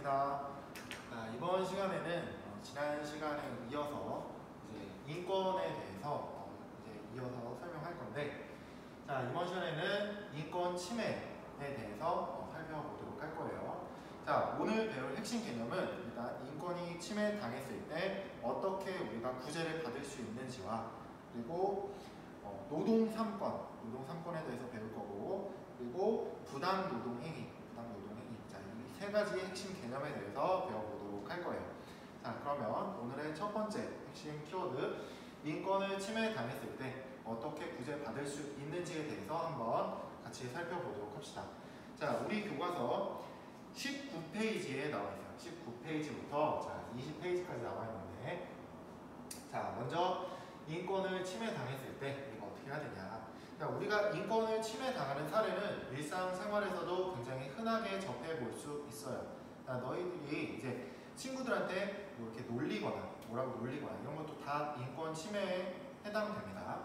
반갑습니다. 이번 시간에는 지난 시간에 이어서 이제 인권에 대해서 이제 이어서 설명할 건데, 이번 시간에는 인권 침해에 대해서 살펴보도록 할 거예요. 오늘 배울 핵심 개념은 일단 인권이 침해당했을 때 어떻게 우리가 구제를 받을 수 있는지와, 그리고 노동 3권, 노동 3권에 대해서 배울 거고, 그리고 부당 노동 행위, 이 세 가지의 핵심 개념에 대해서 배워보도록 할 거예요. 그러면 오늘의 첫 번째 핵심 키워드, 인권을 침해당했을 때 어떻게 구제받을 수 있는지에 대해서 한번 같이 살펴보도록 합시다. 우리 교과서 19페이지에 나와 있어요. 19페이지부터 20페이지까지 나와 있는데, 먼저 인권을 침해당했을 때 우리가 어떻게 해야 되냐. 우리가 인권을 침해당하는 사례는 일상생활에서도 굉장히 흔하게 접해볼 수 있어요. 너희들이 이제 친구들한테 뭐 이렇게 놀리거나, 뭐라고 놀리거나 이런 것도 다 인권 침해에 해당됩니다.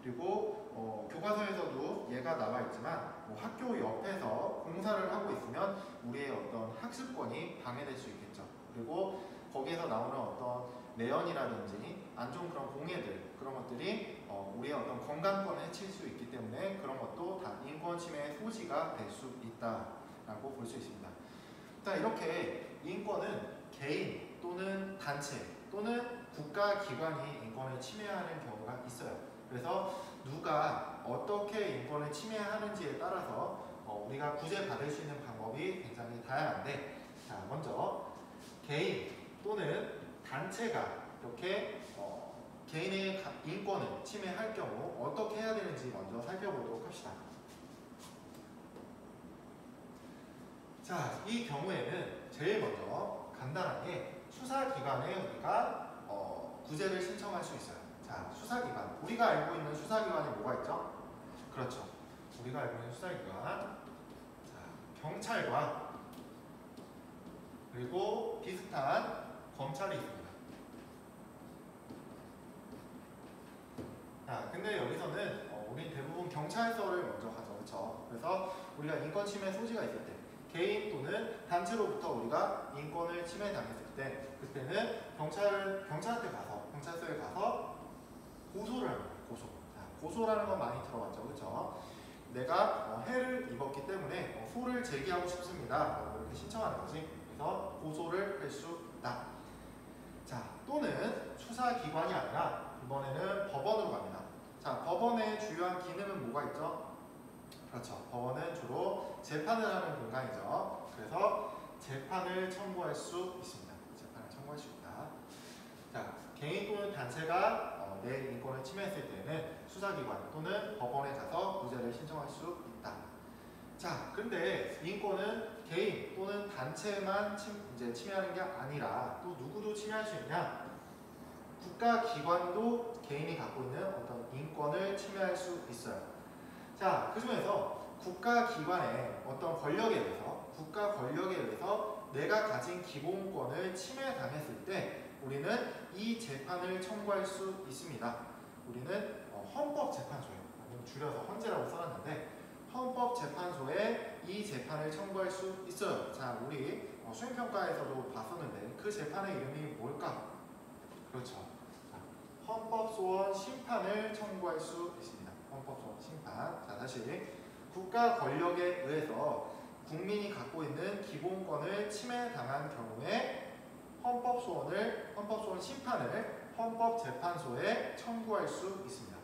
그리고 교과서에서도 얘가 나와 있지만, 학교 옆에서 공사를 하고 있으면 우리의 어떤 학습권이 방해될 수 있겠죠. 그리고 거기에서 나오는 어떤 매연이라든지 안 좋은 그런 공해들, 그런 것들이 우리의 어떤 건강권을 해칠 수 있기 때문에 그런 것도 다 인권 침해의 소지가 될 수 있다라고 볼 수 있습니다. 이렇게 인권은 개인 또는 단체 또는 국가기관이 인권을 침해하는 경우가 있어요. 그래서 누가 어떻게 인권을 침해하는지에 따라서 우리가 구제받을 수 있는 방법이 굉장히 다양한데, 먼저 개인 또는 단체가 이렇게 개인의 인권을 침해할 경우 어떻게 해야 되는지 먼저 살펴보도록 합시다. 이 경우에는 제일 먼저 간단하게 수사기관에 우리가 구제를 신청할 수 있어요. 수사기관, 우리가 알고 있는 수사기관이 뭐가 있죠? 그렇죠. 우리가 알고 있는 수사기관, 경찰과 그리고 비슷한 검찰이 있습니다. 근데 여기서는 우리 대부분 경찰서를 먼저 가죠. 그렇죠? 그래서 우리가 인권 침해 소지가 있을 때, 개인 또는 단체로부터 우리가 인권을 침해당했을 때, 그때는 경찰한테 가서, 경찰서에 가서 고소를 합니다. 고소라는 건 많이 들어봤죠. 그렇죠? 내가 해를 입었기 때문에 소를 제기하고 싶습니다. 이렇게 신청하는 거지. 그래서 고소를 할 수 있다. 또는 수사기관이 아니라 이번에는 법원으로 갑니다. 법원의 주요한 기능은 뭐가 있죠? 그렇죠. 법원은 주로 재판을 하는 공간이죠. 그래서 재판을 청구할 수 있습니다. 재판을 청구할 수 있다. 개인 또는 단체가 내 인권을 침해했을 때는 수사기관 또는 법원에 가서 구제를 신청할 수 있다. 근데 인권은 개인 또는 단체만 침해하는 게 아니라 또 누구도 침해할 수 있냐? 국가기관도 개인이 갖고 있는 어떤 인권을 침해할 수 있어요. 그 중에서 국가기관의 어떤 권력에 의해서 내가 가진 기본권을 침해당했을 때 우리는 이 재판을 청구할 수 있습니다. 우리는 헌법재판소에, 줄여서 헌재라고 써놨는데, 헌법재판소에 이 재판을 청구할 수 있어요. 우리 수행평가에서도 봤었는데 그 재판의 이름이 뭘까? 그렇죠. 헌법소원 심판을 청구할 수 있습니다. 헌법소원 심판. 다시 국가 권력에 의해서 국민이 갖고 있는 기본권을 침해당한 경우에 헌법소원 심판을 헌법재판소에 청구할 수 있습니다.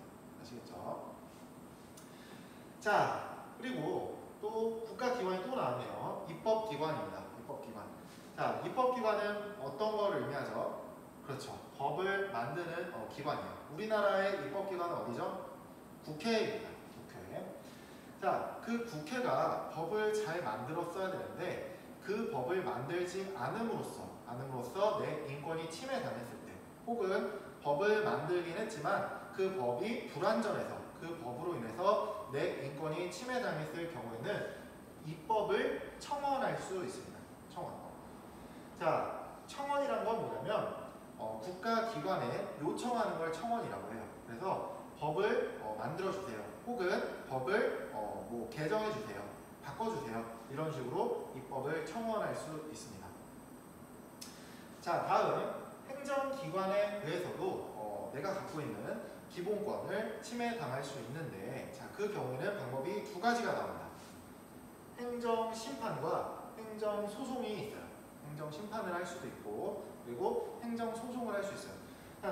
아시겠죠? 그리고 또 국가기관이 또 나왔네요. 입법기관입니다. 입법기관. 입법기관은 어떤 걸 의미하죠? 그렇죠. 법을 만드는 기관이에요. 우리나라의 입법기관은 어디죠? 국회입니다. 국회. 그 국회가 법을 잘 만들었어야 되는데 그 법을 만들지 않음으로써 내 인권이 침해당했을 때, 혹은 법을 만들긴 했지만 그 법이 불완전해서 그 법으로 인해서 내 인권이 침해당했을 경우에는 입법을 청원할 수 있습니다. 청원. 청원이란 건 뭐냐면 국가기관에 요청하는 걸 청원이라고 해요. 그래서 법을 만들어주세요. 혹은 법을 개정해주세요. 바꿔주세요. 이런 식으로 입법을 청원할 수 있습니다. 자, 다음 행정기관에 의해서도 내가 갖고 있는 기본권을 침해당할 수 있는데, 자, 그 경우에는 방법이 두 가지가 나옵니다. 행정심판과 행정소송이 있어요. 행정심판을 할 수도 있고, 그리고 행정소송을 할 수 있어요.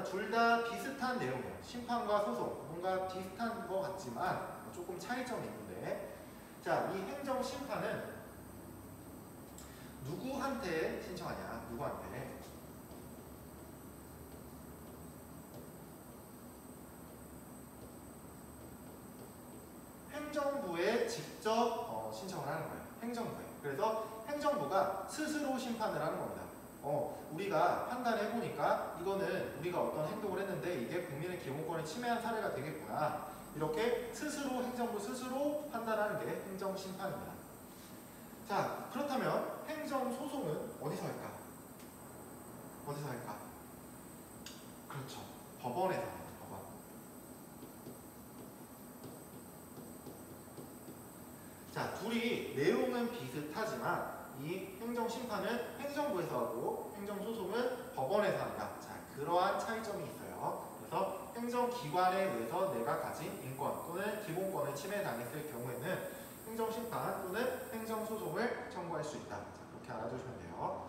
둘 다 비슷한 내용이에요. 심판과 소송, 뭔가 비슷한 것 같지만 조금 차이점이 있는데, 자, 이 행정심판은 누구한테 신청하냐? 누구한테? 행정부에 직접 신청을 하는 거예요. 행정부에. 그래서 행정부가 스스로 심판을 하는 겁니다. 우리가 판단해 보니까 이거는 우리가 어떤 행동을 했는데 이게 국민의 기본권을 침해한 사례가 되겠구나. 이렇게 스스로 행정부 스스로 판단하는 게 행정심판입니다. 자, 그렇다면 행정소송은 어디서 할까? 어디서 할까? 그렇죠. 법원에서 합니다. 법원. 자, 둘이 내용은 비슷하지만 이 행정심판은 행정부에서 하고 행정소송은 법원에서 합니다. 자, 그러한 차이점이 있어요. 그래서 행정기관에 의해서 내가 가진 인권 또는 기본권을 침해당했을 경우에는 행정심판 또는 행정소송을 청구할 수 있다. 자, 그렇게 알아두시면 돼요.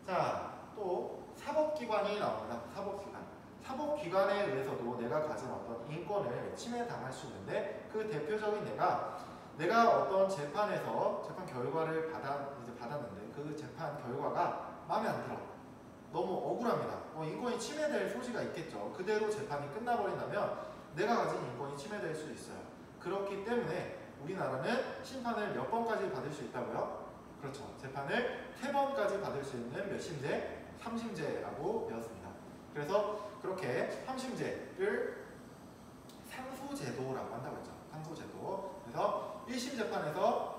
자, 또 사법기관이 나옵니다. 사법기관. 사법기관에 의해서도 내가 가진 어떤 인권을 침해당할 수 있는데, 그 대표적인 내가 어떤 재판에서 재판 결과를 받았는데 그 재판 결과가 마음에 안 들어. 너무 억울합니다. 인권이 침해될 소지가 있겠죠. 그대로 재판이 끝나버린다면 내가 가진 인권이 침해될 수 있어요. 그렇기 때문에 우리나라는 심판을 몇 번까지 받을 수 있다고요? 그렇죠. 재판을 3번까지 받을 수 있는 몇 심제? 3심제라고 배웠습니다. 그래서 그렇게 3심제를 상소제도라고 한다고 했죠. 상소제도. 그래서 1심 재판에서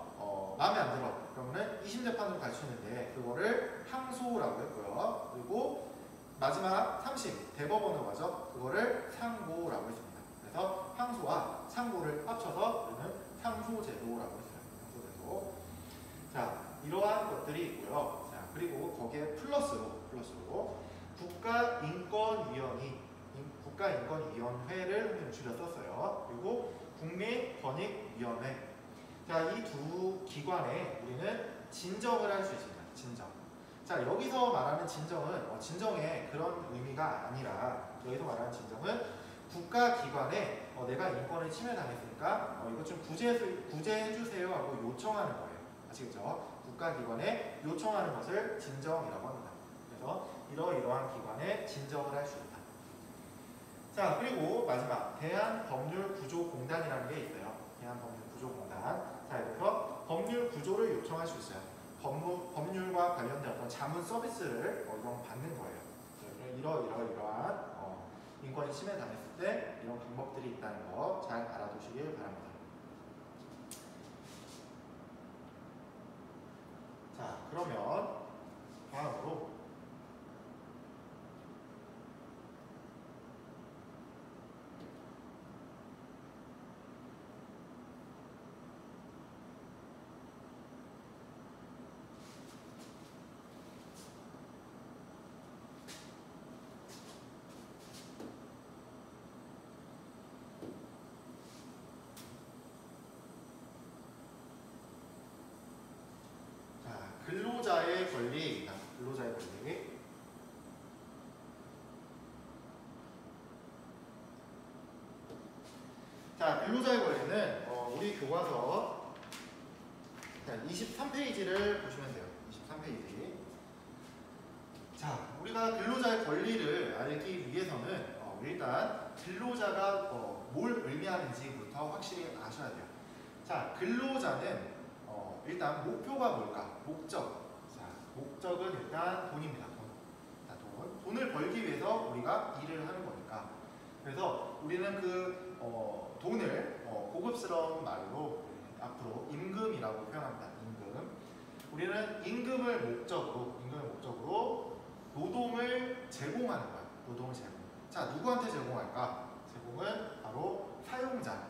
마음에 안 들어. 그러면은 2심 재판으로 갈 수 있는데 그거를 항소라고 했고요. 그리고 마지막 3심 대법원으로 가죠. 그거를 상고라고 했습니다. 그래서 항소와 상고를 합쳐서 우리는 상소제도라고 했어요. 상소제도. 자, 이러한 것들이 있고요. 자, 그리고 거기에 플러스로 국가인권위원회를 줄여 썼어요. 그리고 국민권익위원회. 자, 이 두 기관에 우리는 진정을 할 수 있습니다. 진정. 자, 여기서 말하는 진정은 진정의 그런 의미가 아니라, 여기서 말하는 진정은 국가기관에 내가 인권을 침해당했으니까 이것 좀 구제해주세요 하고 요청하는 거예요. 아시겠죠? 국가기관에 요청하는 것을 진정이라고 합니다. 그래서 이러이러한 기관에 진정을 할 수 있다. 자, 그리고 마지막 대한법률구조공단이라는 게 있어요. 대한법률구조공단. 자, 여기서 법률 구조를 요청할 수 있어요. 법률과 관련된 어떤 자문 서비스를 받는 거예요. 이러한 인권이 침해당했을 때 이런 방법들이 있다는 거 잘 알아두시길 바랍니다. 자, 그러면 다음으로 근로자의 권리입니다. 근로자의 권리. 자, 근로자의 권리는 우리 교과서 23페이지를 보시면 돼요. 23페이지. 자, 우리가 근로자의 권리를 알기 위해서는 일단 근로자가 뭘 의미하는지부터 확실히 아셔야 돼요. 자, 근로자는 일단 목표가 뭘까? 목적. 자, 목적은 일단 돈입니다. 돈. 자, 돈을 벌기 위해서 우리가 일을 하는 거니까. 그래서 우리는 그 돈을 고급스러운 말로 앞으로 임금이라고 표현합니다. 임금. 우리는 임금을 목적으로 노동을 제공하는 거예요. 노동을 제공. 자, 누구한테 제공할까? 제공은 바로 사용자.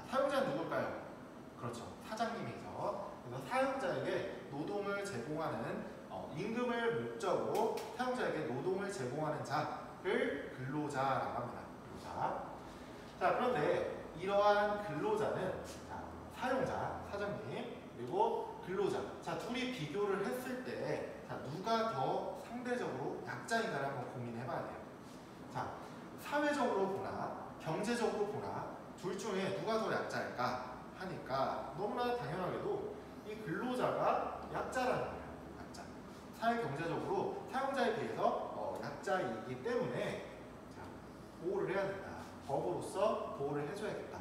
사용자는 누굴까요? 그렇죠. 사장님이죠. 그래서 사용자에게 노동을 제공하는 임금을 목적으로 사용자에게 노동을 제공하는 자를 근로자라고 합니다. 근로자. 자, 그런데 이러한 근로자는 자, 사용자, 사장님, 그리고 근로자. 자, 둘이 비교를 했을 때 자, 누가 더 상대적으로 약자인가를 한번 고민해봐야 돼요. 자, 사회적으로 보나 경제적으로 보나 둘 중에 누가 더 약자일까 하니까 너무나 당연하게도 이 근로자가 약자라는 거예요. 약자. 사회 경제적으로 사용자에 비해서 약자이기 때문에 자, 보호를 해야 된다. 법으로서 보호를 해줘야겠다.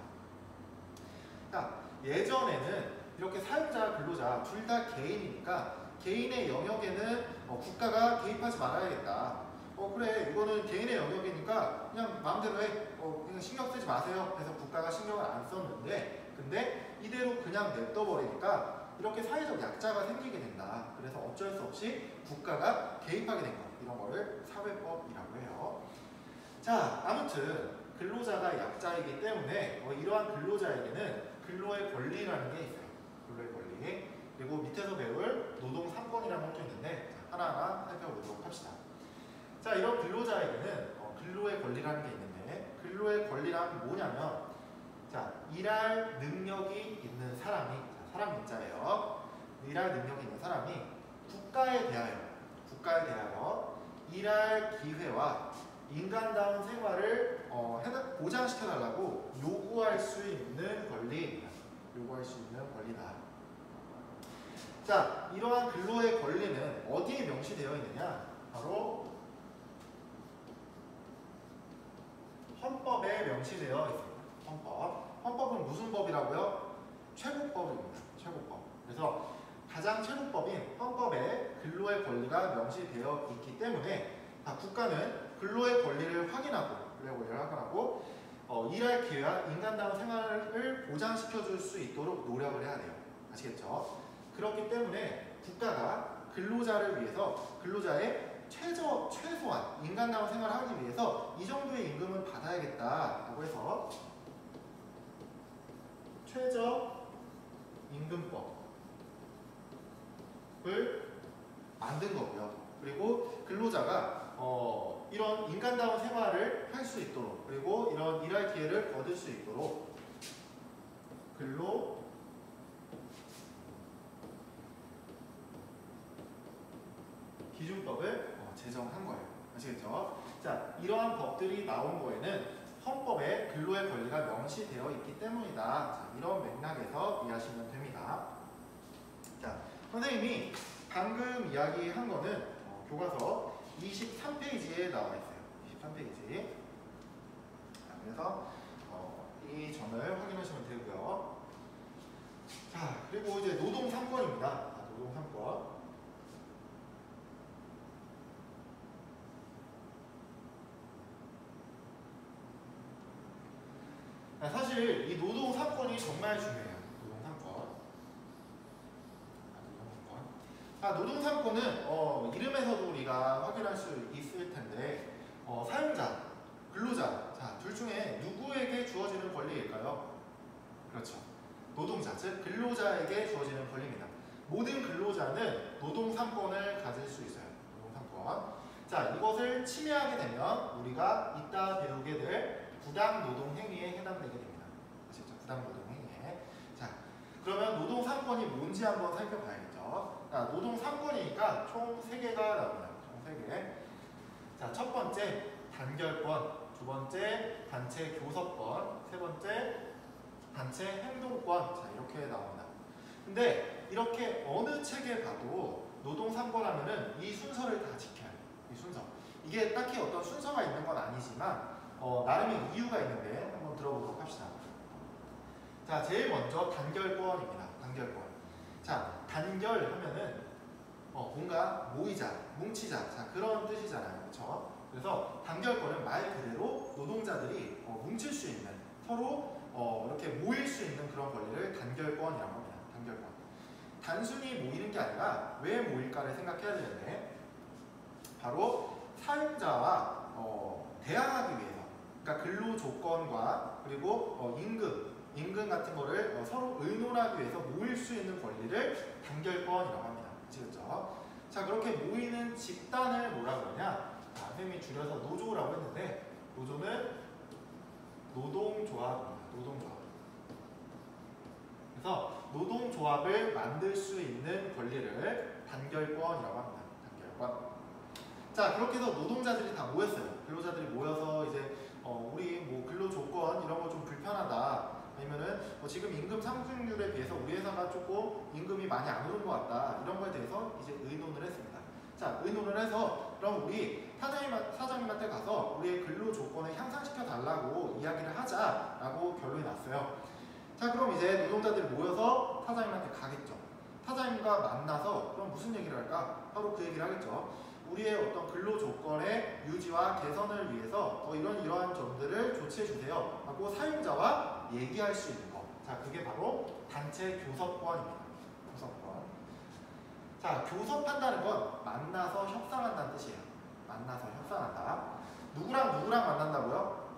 자, 예전에는 이렇게 사용자, 근로자 둘 다 개인이니까 개인의 영역에는 국가가 개입하지 말아야겠다. 그래, 이거는 개인의 영역이니까 그냥 마음대로 해. 그냥 신경 쓰지 마세요. 그래서 국가가 신경을 안 썼는데, 근데 이대로 그냥 냅둬버리니까 이렇게 사회적 약자가 생기게 된다. 그래서 어쩔 수 없이 국가가 개입하게 된 것. 이런 거를 사회법이라고 해요. 자, 아무튼 근로자가 약자이기 때문에 이러한 근로자에게는 근로의 권리라는 게 있어요. 근로의 권리. 그리고 밑에서 배울 노동 3권이라는 것도 있는데 하나하나 살펴보도록 합시다. 자, 이런 근로자에게는 근로의 권리라는 게 있는데 근로의 권리란 뭐냐면 자, 일할 능력이 있는 사람이 자, 사람 민자예요. 일할 능력이 있는 사람이 국가에 대하여 일할 기회와 인간다운 생활을 보장시켜달라고 요구할 수 있는 권리입니다. 요구할 수 있는 권리다. 자, 이러한 근로의 권리는 어디에 명시되어 있느냐? 바로 헌법에 명시되어 있습니다. 헌법은 무슨 법이라고요? 최고법입니다. 최고법. 그래서 가장 최고법인 헌법에 근로의 권리가 명시되어 있기 때문에 국가는 근로의 권리를 확인하고 일할 기회와 인간다운 생활을 보장시켜줄 수 있도록 노력을 해야 돼요. 아시겠죠? 그렇기 때문에 국가가 근로자를 위해서 근로자의 최소한 인간다운 생활을 하기 위해서 이 정도의 임금은 받아야겠다라고 해서 최저임금법을 만든 거고요. 그리고 근로자가 이런 인간다운 생활을 할 수 있도록 그리고 이런 일할 기회를 얻을 수 있도록 근로 기준법을 제정한 거예요. 아시겠죠? 자, 이러한 법들이 나온 거에는 헌법에 근로의 권리가 명시되어 있기 때문이다. 자, 이런 맥락에서 이해하시면 됩니다. 자, 선생님이 방금 이야기한 거는 교과서 23페이지에 나와 있어요. 23페이지. 자, 그래서 이 점을 확인하시면 되고요. 자, 그리고 이제 노동 3권입니다. 노동 3권. 사실 이 노동 3권이 정말 중요해요. 노동 3권. 노동 3권은 이름에서도 우리가 확인할 수 있을 텐데 사용자, 근로자, 자, 둘 중에 누구에게 주어지는 권리일까요? 그렇죠. 노동자, 즉 근로자에게 주어지는 권리입니다. 모든 근로자는 노동 3권을 가질 수 있어요. 노동 3권. 자, 이것을 침해하게 되면 우리가 이따 배우게 될 부당 노동 행위에 해당되게 됩니다. 아시죠? 부당 노동 행위에. 자, 그러면 노동 3권이 뭔지 한번 살펴봐야겠죠. 자, 노동 3권이니까 총 3개가 나옵니다. 총 3개. 자, 첫 번째 단결권, 두 번째 단체 교섭권, 세 번째 단체 행동권. 자, 이렇게 나옵니다. 근데 이렇게 어느 책에 봐도 노동 3권 하면은 이 순서를 다 지켜요. 이 순서. 이게 딱히 어떤 순서가 있는 건 아니지만 나름의 이유가 있는데 한번 들어보도록 합시다. 자, 제일 먼저 단결권입니다. 단결권. 자, 단결하면은 뭔가 모이자, 뭉치자, 자, 그런 뜻이잖아요. 그렇죠? 그래서 단결권은 말 그대로 노동자들이 뭉칠 수 있는, 서로 이렇게 모일 수 있는 그런 권리를 단결권이라고 합니다. 단결권. 단순히 모이는 게 아니라 왜 모일까를 생각해야 되는데 바로 사용자와 대항하기 위해서, 그러니까 근로 조건과 그리고 임금 같은 거를 서로 의논하기 위해서 모일 수 있는 권리를 단결권이라고 합니다. 아시겠죠? 자, 그렇게 모이는 집단을 뭐라 그러냐? 선생님이 줄여서 노조라고 했는데, 노조는 노동조합입니다. 노동조합. 그래서 노동조합을 만들 수 있는 권리를 단결권이라고 합니다. 단결권. 자, 그렇게 해서 노동자들이 다 모였어요. 근로자들이 모여서 이제 우리 뭐 근로 조건 이런 거 좀 불편하다. 아니면은 지금 임금 상승률에 비해서 우리 회사가 조금 임금이 많이 안 오른 것 같다. 이런 거에 대해서 이제 의논을 했습니다. 자, 의논을 해서 그럼 우리 사장님한테 가서 우리의 근로 조건을 향상시켜 달라고 이야기를 하자라고 결론이 났어요. 자, 그럼 이제 노동자들이 모여서 사장님한테 가겠죠. 사장님과 만나서 그럼 무슨 얘기를 할까? 바로 그 얘기를 하겠죠. 우리의 어떤 근로 조건의 유지와 개선을 위해서 이러한 점들을 조치해 주세요 하고 사용자와 얘기할 수 있는 거. 자, 그게 바로 단체 교섭권입니다. 교섭권. 자, 교섭한다는 건 만나서 협상한다는 뜻이에요. 만나서 협상한다. 누구랑 만난다고요?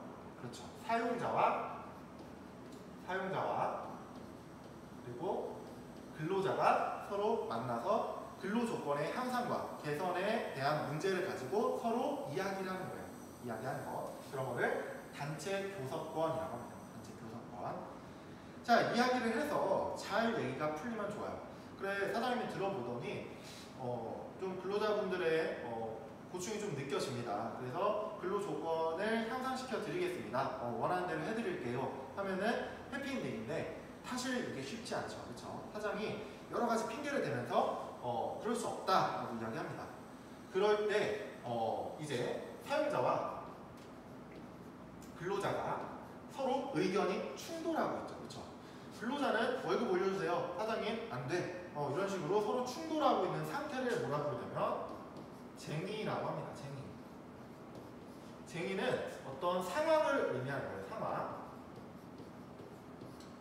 그렇죠. 사용자와 그리고 근로자가 서로 만나서 근로 조건의 향상과 개선에 대한 문제를 가지고 서로 이야기를 하는 거예요. 이야기하는 거. 그런 거를 단체 교섭권이라고 합니다. 단체 교섭권. 자, 이야기를 해서 잘 얘기가 풀리면 좋아요. 그래, 사장님이 들어보더니 좀 근로자분들의 고충이 좀 느껴집니다. 그래서 근로 조건을 향상시켜 드리겠습니다. 원하는 대로 해드릴게요. 하면은 해피엔딩인데 사실 이게 쉽지 않죠. 그렇죠? 사장이 여러 가지 핑계를 대면서 그럴 수 없다라고 이야기합니다. 그럴 때 이제 사용자와 근로자가 서로 의견이 충돌하고 있죠. 그렇죠? 근로자는 월급 올려주세요. 사장님 안 돼. 이런 식으로 서로 충돌하고 있는 상태를 뭐라 부르냐면 쟁의라고 합니다. 쟁의는 어떤 상황을 의미하는 거예요. 상황.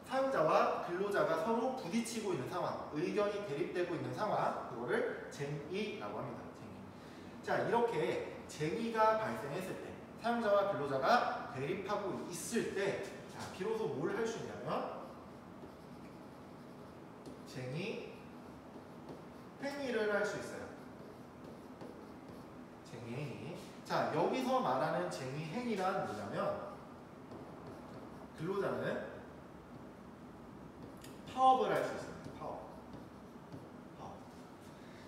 사용자와 근로자가 서로 부딪히고 있는 상황, 의견이 대립되고 있는 상황, 그거를 쟁의라고 합니다. 쟁의. 자, 이렇게 쟁의가 발생했을 때, 사용자와 근로자가 대립하고 있을 때, 자, 비로소 뭘 할 수 있냐면 쟁의 행위를 할 수 있어요. 쟁의 행위. 자, 여기서 말하는 쟁의 행위란 뭐냐면 근로자는 파업을 할 수 있습니다. 파업.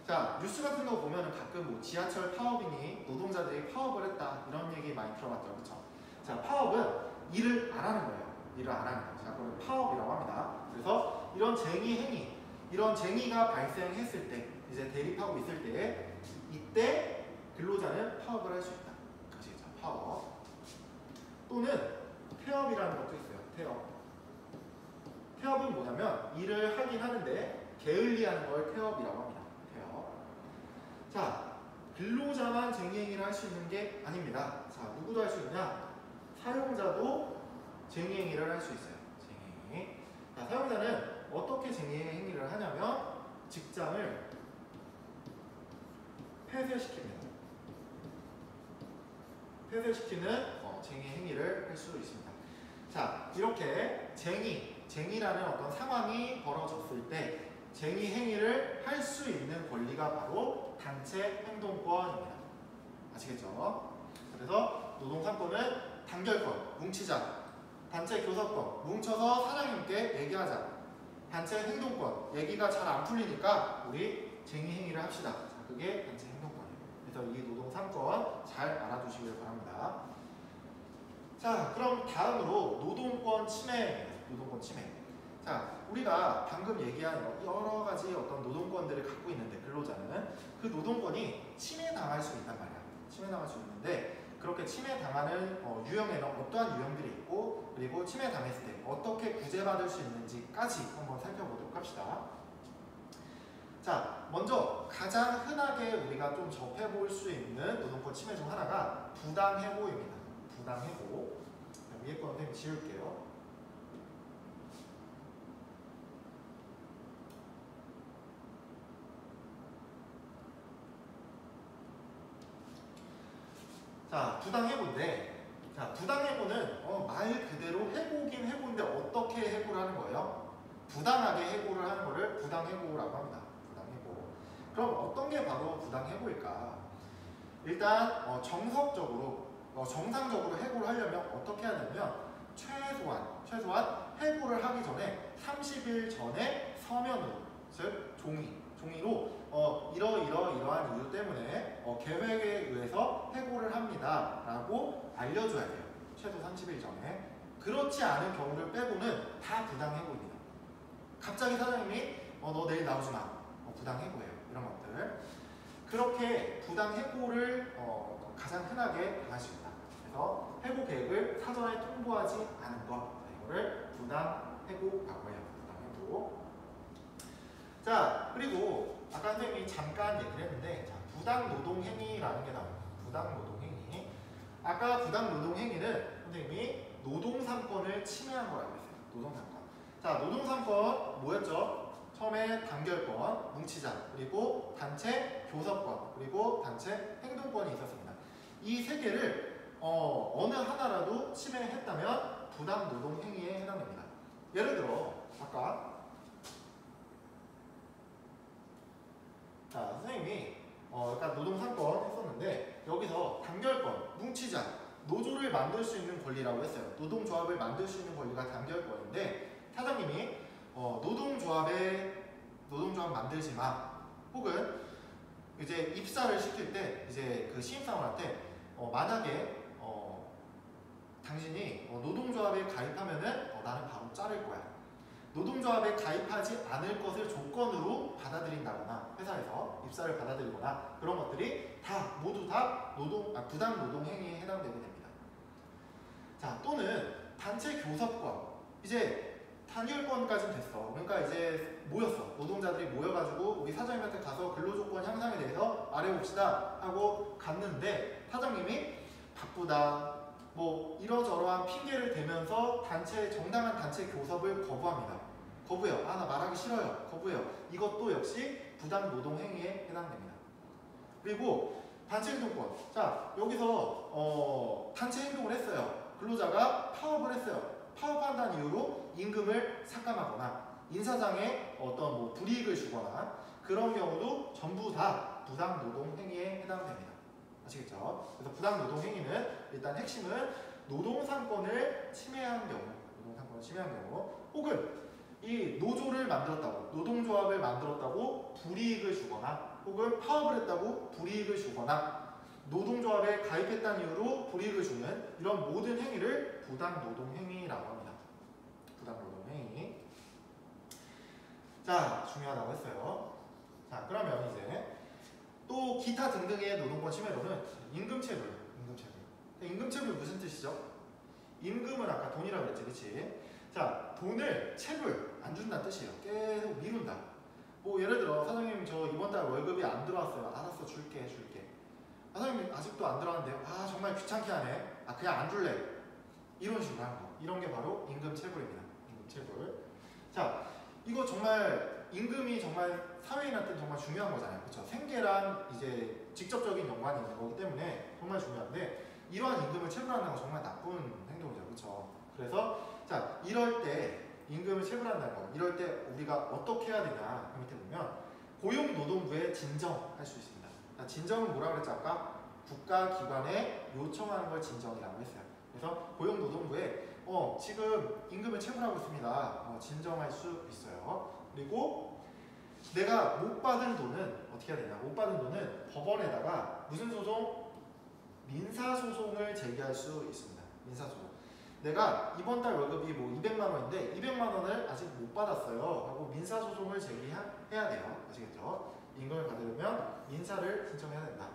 자, 뉴스 같은 거 보면 가끔 뭐 지하철 파업이니 노동자들이 파업을 했다 이런 얘기 많이 들어봤죠. 그렇죠? 자, 파업은 일을 안 하는 거예요. 일을 안 하는 거예요. 자, 그걸 파업이라고 합니다. 그래서 이런 쟁의 행위, 이런 쟁의가 발생했을 때, 이제 대립하고 있을 때, 이때 근로자는 파업을 할 수 있다. 아시겠죠? 파업. 또는 태업이라는 것도 있어요. 태업. 태업은 뭐냐면 일을 하긴 하는데 게을리하는 걸 태업이라고 합니다. 태업. 자, 근로자만 쟁의행위를 할 수 있는 게 아닙니다. 자, 누구도 할 수 있느냐? 사용자도 쟁의행위를 할 수 있어요. 쟁의행위. 자, 사용자는 어떻게 쟁의행위를 하냐면 직장을 폐쇄시킵니다. 폐쇄시키는 쟁의행위를 할 수 있습니다. 자, 이렇게 쟁의라는 어떤 상황이 벌어졌을 때 쟁의 행위를 할 수 있는 권리가 바로 단체 행동권입니다. 아시겠죠? 그래서 노동상권은 단결권, 뭉치자. 단체 교섭권, 뭉쳐서 사장님께 얘기하자. 단체 행동권, 얘기가 잘 안 풀리니까 우리 쟁의 행위를 합시다. 자, 그게 단체 행동권이에요. 그래서 이 노동상권 잘 알아두시길 바랍니다. 자, 그럼 다음으로 노동권 침해입니다. 노동권 침해. 자, 우리가 방금 얘기한 여러 가지 어떤 노동권들을 갖고 있는데 근로자는 그 노동권이 침해당할 수 있단 말이야. 침해당할 수 있는데 그렇게 침해당하는 유형에는 어떠한 유형들이 있고 그리고 침해당했을 때 어떻게 구제받을 수 있는지까지 한번 살펴보도록 합시다. 자, 먼저 가장 흔하게 우리가 좀 접해볼 수 있는 노동권 침해 중 하나가 부당해고입니다. 부당해고. 위에 거 선생님 지울게요. 자, 부당해고인데, 자, 부당해고는 말 그대로 해고긴 해고인데 어떻게 해고를 하는 거예요? 부당하게 해고를 하는 거를 부당해고라고 합니다. 부당해고. 그럼 어떤 게 바로 부당해고일까? 일단 정석적으로 정상적으로 해고를 하려면 어떻게 해야 되냐면 최소한 해고를 하기 전에 30일 전에 서면으로, 즉 종이로 이러한 이유 때문에 계획에 의해서 해고를 합니다 라고 알려줘야 돼요. 최소 30일 전에. 그렇지 않은 경우를 빼고는 다 부당해고입니다. 갑자기 사장님이 너 내일 나오지 마. 부당해고예요. 이런 것들. 그렇게 부당해고를 가장 흔하게 당하십니다. 그래서 해고 계획을 사전에 통보하지 않은 것, 이거를 부당해고라고 해요. 부당해고. 자, 그리고 아까 선생님이 잠깐 얘기를 했는데, 자, 부당노동행위라는 게 나옵니다. 부당노동행위. 아까 부당노동행위는 선생님이 노동삼권을 침해한 거라고 했어요. 노동삼권. 자, 노동삼권 뭐였죠? 처음에 단결권, 뭉치자, 그리고 단체 교섭권, 그리고 단체 행동권이 있었습니다. 이 세 개를 어느 하나라도 침해했다면 부당노동행위에 해당됩니다. 예를 들어 아까 선생님이 약간 노동삼권 했었는데 여기서 단결권, 뭉치자, 노조를 만들 수 있는 권리라고 했어요. 노동조합을 만들 수 있는 권리가 단결권인데 사장님이 노동조합 만들지 마. 혹은 이제 입사를 시킬 때 이제 그 신입사원한테 만약에 당신이 노동조합에 가입하면은 나는 바로 자를 거야. 노동조합에 가입하지 않을 것을 조건으로 받아들인다거나 회사에서 입사를 받아들이거나 그런 것들이 모두 다 부당노동 행위에 해당되게 됩니다. 자, 또는 단체 교섭권. 이제 단결권까지는 됐어. 그러니까 이제 모였어. 노동자들이 모여가지고 우리 사장님한테 가서 근로조건 향상에 대해서 말해봅시다 하고 갔는데 사장님이 바쁘다, 뭐 이러저러한 핑계를 대면서 정당한 단체 교섭을 거부합니다. 거부해요. 나 말하기 싫어요. 거부해요. 이것도 역시 부당노동행위에 해당됩니다. 그리고 단체 행동권. 자, 여기서 단체 행동을 했어요. 근로자가 파업을 했어요. 파업한다는 이유로 임금을 삭감하거나 인사장에 어떤 불이익을 주거나 그런 경우도 전부 다 부당노동행위에 해당됩니다. 아시겠죠? 그래서 부당노동행위는 일단 핵심은 노동상권을 침해한 경우, 혹은 이 노조를 만들었다고, 노동조합을 만들었다고 불이익을 주거나, 혹은 파업을 했다고 불이익을 주거나, 노동조합에 가입했다는 이유로 불이익을 주는 이런 모든 행위를 부당노동행위라고 합니다. 부당노동행위. 자, 중요하다고 했어요. 자, 그러면 이제 또 기타 등등의 노동권 침해로는 임금체불. 임금체불 무슨 뜻이죠? 임금은 아까 돈이라고 그랬지, 그치? 자, 돈을 체불, 안 준다는 뜻이에요. 계속 미룬다. 뭐 예를 들어 사장님 저 이번 달 월급이 안 들어왔어요. 알았어, 줄게. 사장님 아직도 안 들어왔는데 정말 귀찮게 하네. 그냥 안 줄래. 이런 식으로 하는 거. 이런 게 바로 임금체불입니다. 임금체불. 자, 이거 정말 임금이 정말 사회인한테 정말 중요한 거잖아요. 그렇죠? 생계랑 이제 직접적인 연관이 있는 거기 때문에 정말 중요한데 이러한 임금을 체불하는 건 정말 나쁜 행동이죠. 그렇죠? 그래서 자, 이럴 때 임금을 체불한다는 거. 이럴 때 우리가 어떻게 해야 되냐? 밑에 보면 고용노동부에 진정할 수 있습니다. 자, 진정은 뭐라고 그랬죠? 아까 국가기관에 요청하는 걸 진정이라고 했어요. 그래서 고용노동부에 지금 임금을 체불하고 있습니다. 진정할 수 있어요. 그리고 내가 못 받은 돈은 어떻게 해야 되냐? 못 받은 돈은 법원에다가 무슨 소송? 민사소송을 제기할 수 있습니다. 민사소송. 내가 이번 달 월급이 뭐 200만 원인데 200만 원을 아직 못 받았어요 하고 민사소송을 제기해야 돼요. 아시겠죠? 임금을 받으려면 민사를 신청해야 된다.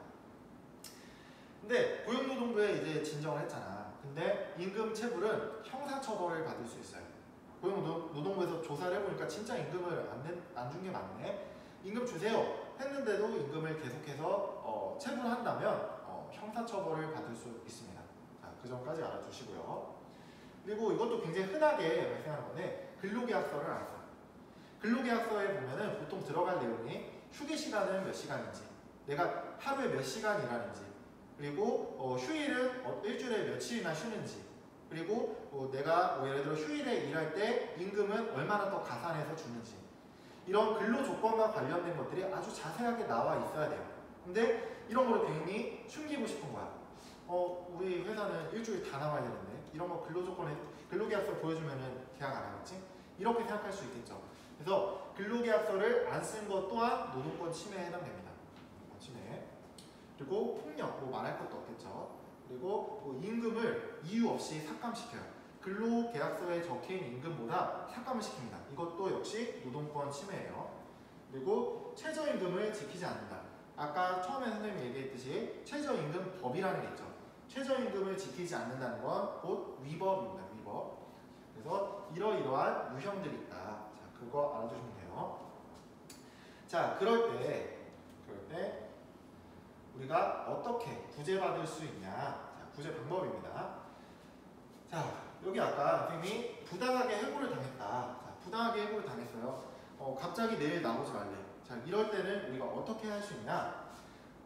근데 고용노동부에 이제 진정을 했잖아. 근데 임금체불은 형사처벌을 받을 수 있어요. 고용노동부에서 조사를 해보니까 진짜 임금을 안 준 게 맞네. 임금 주세요 했는데도 임금을 계속해서 체불한다면 형사처벌을 받을 수 있습니다. 자, 그 점까지 알아주시고요. 그리고 이것도 굉장히 흔하게 발생하는 건데 근로계약서를 알았어요. 근로계약서에 보면은 보통 들어갈 내용이 휴게 시간은 몇 시간인지, 내가 하루에 몇 시간 일하는지, 그리고 휴일은 일주일에 며칠이나 쉬는지, 그리고 내가 예를 들어 휴일에 일할 때 임금은 얼마나 더 가산해서 주는지, 이런 근로 조건과 관련된 것들이 아주 자세하게 나와 있어야 돼요. 근데 이런 거를 괜히 숨기고 싶은 거야. 우리 회사는 일주일 다 나와야 되는데 이런 거 근로조건에 근로계약서 보여주면은 계약 안 하겠지? 이렇게 생각할 수 있겠죠. 그래서 근로계약서를 안 쓴 것 또한 노동권 침해에 해당됩니다. 노동권 침해. 그리고 폭력, 뭐 말할 것도 없겠죠. 그리고 뭐 임금을 이유 없이 삭감시켜요. 근로계약서에 적힌 임금보다 삭감을 시킵니다. 이것도 역시 노동권 침해예요. 그리고 최저임금을 지키지 않는다. 아까 처음에 선생님이 얘기했듯이 최저임금법이라는 게 있죠. 최저임금을 지키지 않는다는 건 곧 위법입니다. 위법. 그래서 이러이러한 유형들이 있다. 자, 그거 알아주시면 돼요. 자, 그럴 때 우리가 어떻게 구제받을 수 있냐. 자, 구제 방법입니다. 자, 여기 아까 선생님이 부당하게 해고를 당했다. 자, 부당하게 해고를 당했어요. 갑자기 내일 나오지 말래. 자, 이럴 때는 우리가 어떻게 할 수 있냐?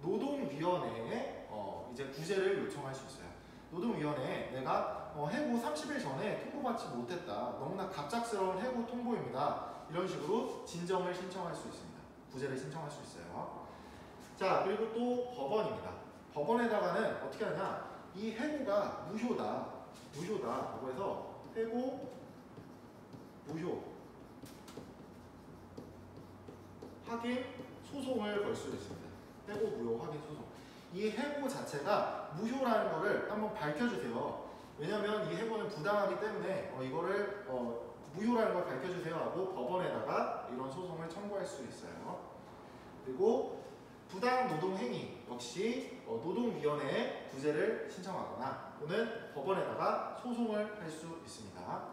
노동위원회에 이제 구제를 요청할 수 있어요. 노동위원회에 내가 해고 30일 전에 통보받지 못했다. 너무나 갑작스러운 해고 통보입니다. 이런 식으로 진정을 신청할 수 있습니다. 구제를 신청할 수 있어요. 자, 그리고 또 법원입니다. 법원에다가는 어떻게 하냐? 이 해고가 무효다. 무효다라고 해서 해고 무효 확인 소송을 걸 수 있습니다. 해고 무효 확인 소송. 이 해고 자체가 무효라는 거를 한번 밝혀주세요. 왜냐면 이 해고는 부당하기 때문에 이거를 무효라는 걸 밝혀주세요 하고 법원에다가 이런 소송을 청구할 수 있어요. 그리고 부당 노동 행위 역시 노동위원회에 구제를 신청하거나 또는 법원에다가 소송을 할 수 있습니다.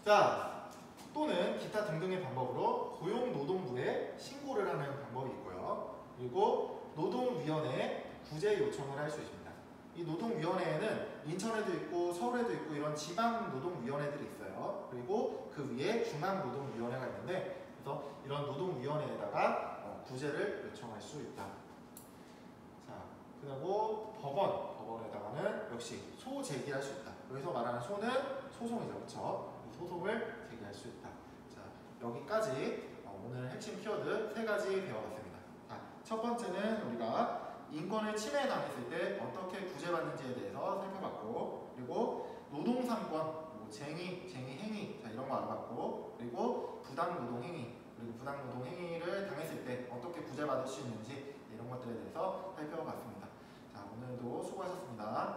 자, 또는 기타 등등의 방법으로 고용노동부에 신고를 하는 방법이 있고요. 그리고 노동위원회에 구제 요청을 할 수 있습니다. 이 노동위원회에는 인천에도 있고 서울에도 있고 이런 지방노동위원회들이 있어요. 그리고 그 위에 중앙노동위원회가 있는데 그래서 이런 노동위원회에다가 구제를 요청할 수 있다. 자, 그리고 법원에다가는 역시 소 제기할 수 있다. 여기서 말하는 소는 소송이죠, 그렇죠? 소송을 제기할 수 있다. 자, 여기까지 오늘 핵심 키워드 3가지 배워봤습니다. 자, 첫 번째는 우리가 인권을 침해당했을 때 어떻게 구제받는지에 대해서 살펴봤고, 그리고 노동상권, 뭐 쟁의 행위, 자, 이런 거 알아봤고, 그리고 부당노동행위, 그리고 부당노동행위를 당했을 때 어떻게 구제받을 수 있는지 이런 것들에 대해서 살펴봤습니다. 자, 오늘도 수고하셨습니다.